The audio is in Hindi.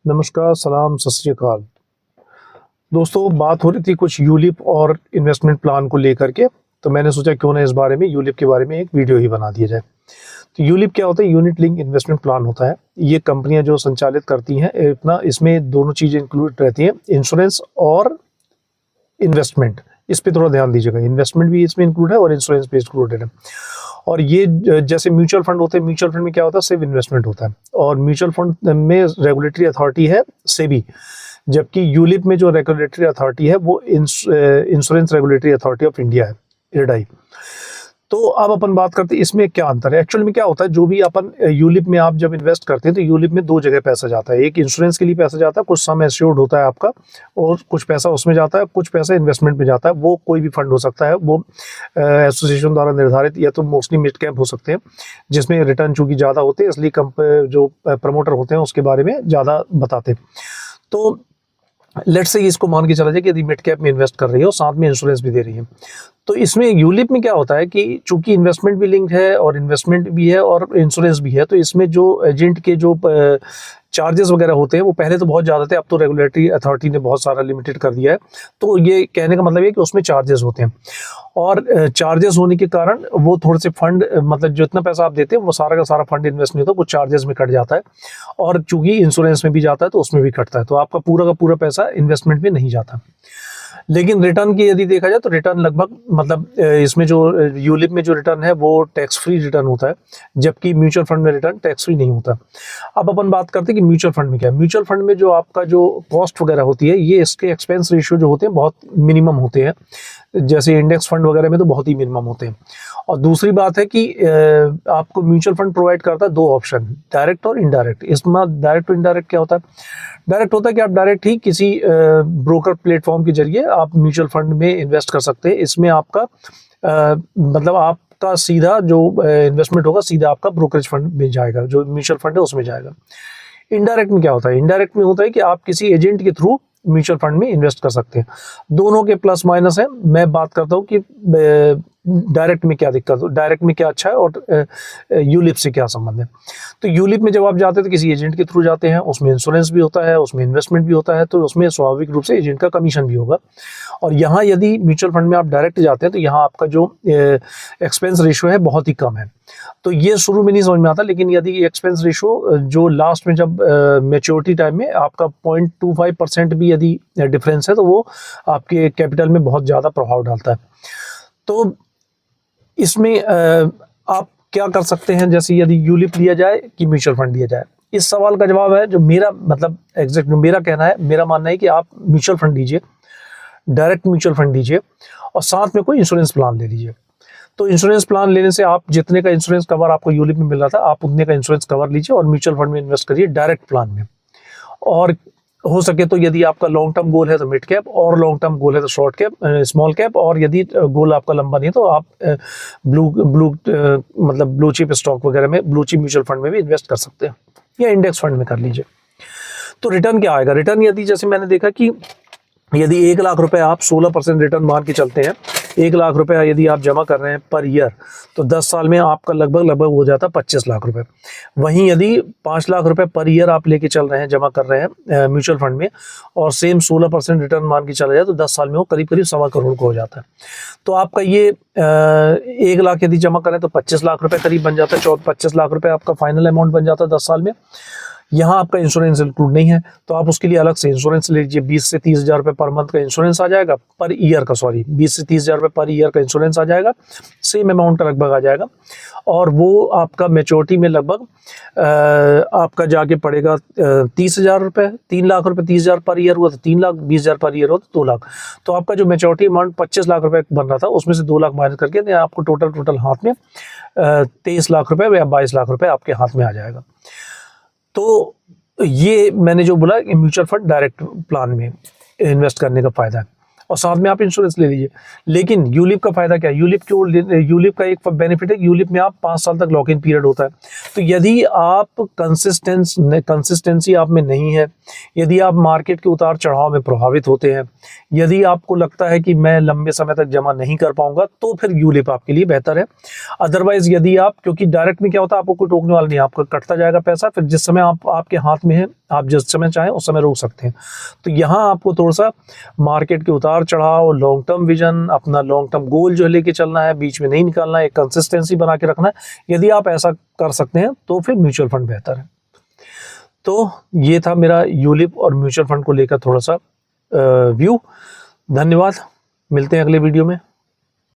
नमस्कार, सलाम, सत श्री अकाल। दोस्तों, बात हो रही थी कुछ यूलिप और इन्वेस्टमेंट प्लान को लेकर के, तो मैंने सोचा क्यों ना इस बारे में यूलिप के बारे में एक वीडियो ही बना दिया जाए। तो यूलिप क्या होता है? यूनिट लिंक इन्वेस्टमेंट प्लान होता है। ये कंपनियां जो संचालित करती हैं अपना, इसमें दोनों चीज़ें इंक्लूड रहती हैं, इंश्योरेंस और इन्वेस्टमेंट। इस पे थोड़ा ध्यान दीजिएगा, इन्वेस्टमेंट भी इसमें इंक्लूड है और इंश्योरेंस भी इंक्लूडेड है। और ये जैसे म्यूचुअल फंड होते हैं, म्यूचुअल फंड में क्या होता है? सिर्फ इन्वेस्टमेंट होता है, और म्यूचुअल फंड में रेगुलेटरी अथॉरिटी है सेबी, जबकि यूलिप में जो रेगुलेटरी अथॉरिटी है वो insurance regulatory authority of India है, इरडाई। तो अब अपन बात करते हैं इसमें क्या अंतर है। एक्चुअल में क्या होता है, जो भी अपन यूलिप में आप जब इन्वेस्ट करते हैं तो यूलिप में दो जगह पैसा जाता है। एक इंश्योरेंस के लिए पैसा जाता है, कुछ सम एश्योर्ड होता है आपका, और कुछ पैसा उसमें जाता है, कुछ पैसा इन्वेस्टमेंट में जाता है। वो कोई भी फंड हो सकता है, वो एसोसिएशन द्वारा निर्धारित, या तो मोस्टली मिड कैप हो सकते हैं जिसमें रिटर्न चूंकि ज़्यादा होते हैं, इसलिए जो प्रमोटर होते हैं उसके बारे में ज़्यादा बताते हैं। तो लेट्स से इसको मान के चला जाए कि यदि मिड कैप में इन्वेस्ट कर रही है और साथ में इंश्योरेंस भी दे रही है, तो इसमें यूलिप में क्या होता है कि चूंकि इन्वेस्टमेंट भी लिंक है और इन्वेस्टमेंट भी है और इंश्योरेंस भी है, तो इसमें जो एजेंट के जो चार्जेस वगैरह होते हैं वो पहले तो बहुत ज़्यादा थे, अब तो रेगुलेटरी अथॉरिटी ने बहुत सारा लिमिटेड कर दिया है। तो ये कहने का मतलब है कि उसमें चार्जेस होते हैं, और चार्जेस होने के कारण वो थोड़े से फंड, मतलब जितना पैसा आप देते हैं वो सारा का सारा फंड इन्वेस्ट नहीं होता, वो चार्जेस में कट जाता है। और चूंकि इंश्योरेंस में भी जाता है तो उसमें भी कटता है, तो आपका पूरा का पूरा पैसा इन्वेस्टमेंट में नहीं जाता। लेकिन रिटर्न की यदि देखा जाए तो रिटर्न लगभग, मतलब इसमें जो यूलिप में जो रिटर्न है वो टैक्स फ्री रिटर्न होता है, जबकि म्यूचुअल फंड में रिटर्न टैक्स फ्री नहीं होता। अब अपन बात करते हैं कि म्यूचुअल फंड में क्या है। म्यूचुअल फंड में जो आपका जो कॉस्ट वगैरह होती है, ये इसके एक्सपेंस रेशियो जो होते हैं बहुत मिनिमम होते हैं, जैसे इंडेक्स फंड वगैरह में तो बहुत ही मिनिमम होते हैं। और दूसरी बात है कि आपको म्यूचुअल फंड प्रोवाइड करता है दो ऑप्शन, डायरेक्ट और इनडायरेक्ट। इसमें डायरेक्ट और इनडायरेक्ट क्या होता है? डायरेक्ट होता है कि आप डायरेक्ट ही किसी ब्रोकर प्लेटफॉर्म के जरिए आप म्यूचुअल फंड में इन्वेस्ट कर सकते हैं। इसमें आपका मतलब आपका सीधा जो इन्वेस्टमेंट होगा सीधा आपका ब्रोकरेज फंड में जाएगा, जो म्यूचुअल फंड है उसमें जाएगा। इनडायरेक्ट में क्या होता है? इनडायरेक्ट में होता है कि आप किसी एजेंट के थ्रू म्यूचुअल फंड में इन्वेस्ट कर सकते हैं। दोनों के प्लस माइनस है। मैं बात करता हूँ कि डायरेक्ट में क्या दिक्कत हो, डायरेक्ट में क्या अच्छा है और यूलिप से क्या संबंध है। तो यूलिप में जब आप जाते हैं तो किसी एजेंट के थ्रू जाते हैं, उसमें इंश्योरेंस भी होता है, उसमें इन्वेस्टमेंट भी होता है, तो उसमें स्वाभाविक रूप से एजेंट का कमीशन भी होगा। और यहाँ यदि म्यूचुअल फंड में आप डायरेक्ट जाते हैं तो यहाँ आपका जो एक्सपेंस रेशियो है बहुत ही कम है। तो ये शुरू में नहीं समझ में आता, लेकिन यदि एक्सपेंस रेशियो जो लास्ट में जब मैच्योरिटी टाइम में आपका 0.25% भी यदि डिफरेंस है तो वो आपके कैपिटल में बहुत ज़्यादा प्रभाव डालता है। तो इसमें आप क्या कर सकते हैं, जैसे यदि यूलिप लिया जाए कि म्यूचुअल फंड लिया जाए, इस सवाल का जवाब है जो मेरा मतलब एग्जैक्ट मेरा कहना है, मेरा मानना है कि आप म्यूचुअल फंड लीजिए, डायरेक्ट म्यूचुअल फंड लीजिए, और साथ में कोई इंश्योरेंस प्लान ले लीजिए। तो इंश्योरेंस प्लान लेने से आप जितने का इंश्योरेंस कवर आपको यूलिप में मिल रहा था, आप उतने का इंश्योरेंस कवर लीजिए और म्यूचुअल फंड में इन्वेस्ट करिए डायरेक्ट प्लान में। और हो सके तो यदि आपका लॉन्ग टर्म गोल है तो मिड कैप, और लॉन्ग टर्म गोल है तो शॉर्ट कैप, स्मॉल कैप, और यदि गोल आपका लंबा नहीं है तो आप ब्लू चिप स्टॉक वगैरह में, ब्लू चिप म्यूचुअल फंड में भी इन्वेस्ट कर सकते हैं, या इंडेक्स फंड में कर लीजिए। तो रिटर्न क्या आएगा? रिटर्न यदि जैसे मैंने देखा कि यदि 1 लाख रुपए आप 16% रिटर्न मान के चलते हैं, 1 लाख रुपए यदि आप जमा कर रहे हैं पर ईयर, तो 10 साल में आपका लगभग हो जाता है 25 लाख रुपए। वहीं यदि 5 लाख रुपए पर ईयर आप लेके चल रहे हैं, जमा कर रहे हैं म्यूचुअल फंड में, और सेम 16% रिटर्न मान के चला जाए तो 10 साल में वो करीब करीब 1.25 करोड़ का हो जाता है। तो आपका ये 1 लाख यदि जमा करें तो 25 लाख रुपए करीब बन जाता है, 25 लाख रुपए आपका फाइनल अमाउंट बन जाता है 10 साल में। यहाँ आपका इंश्योरेंस इंक्लूड नहीं है, तो आप उसके लिए अलग से इंश्योरेंस ले लीजिए। 20 से 30 हज़ार रुपये पर मंथ का इंश्योरेंस आ जाएगा, पर ईयर का, सॉरी 20 से 30 हज़ार रुपये पर ईयर का इंश्योरेंस आ जाएगा, सेम अमाउंट का लगभग आ जाएगा। और वो आपका मैच्योरिटी में लगभग आपका जाके पड़ेगा 30 हज़ार रुपये, 3 लाख रुपये, 30 हज़ार पर ईयर हुआ तो 3 लाख, 20 हज़ार पर ईयर हो तो 2 लाख। तो आपका जो मैच्योरिटी अमाउंट 25 लाख रुपये बन रहा था, उसमें से 2 लाख माइनस करके आपको टोटल हाथ में 23 लाख रुपये या 22 लाख रुपये आपके हाथ में आ जाएगा। तो ये मैंने जो बोला कि म्यूचुअल फंड डायरेक्ट प्लान में इन्वेस्ट करने का फायदा है, और साथ में आप इंश्योरेंस ले लीजिए। लेकिन यूलिप का फायदा क्या है? यूलिप का एक बेनिफिट है, यूलिप में आप 5 साल तक लॉक इन पीरियड होता है। तो यदि आप कंसिस्टेंसी आप में नहीं है, यदि आप मार्केट के उतार चढ़ाव में प्रभावित होते हैं, यदि आपको लगता है कि मैं लंबे समय तक जमा नहीं कर पाऊंगा, तो फिर यूलिप आपके लिए बेहतर है। अदरवाइज यदि आप, क्योंकि डायरेक्ट में क्या होता है, आपको कोई टोकने वाला नहीं है, आपका कटता जाएगा पैसा, फिर जिस समय आपके हाथ में है आप जिस समय चाहें उस समय रोक सकते हैं। तो यहाँ आपको थोड़ा सा मार्केट के उतार चढ़ाव, लॉन्ग टर्म विजन, अपना लॉन्ग टर्म गोल जो लेके चलना है, बीच में नहीं निकालना है, एक कंसिस्टेंसी बना के रखना है। यदि आप ऐसा कर सकते हैं तो फिर म्यूचुअल फंड बेहतर है। तो ये था मेरा यूलिप और म्यूचुअल फंड को लेकर थोड़ा सा व्यू। धन्यवाद, मिलते हैं अगले वीडियो में।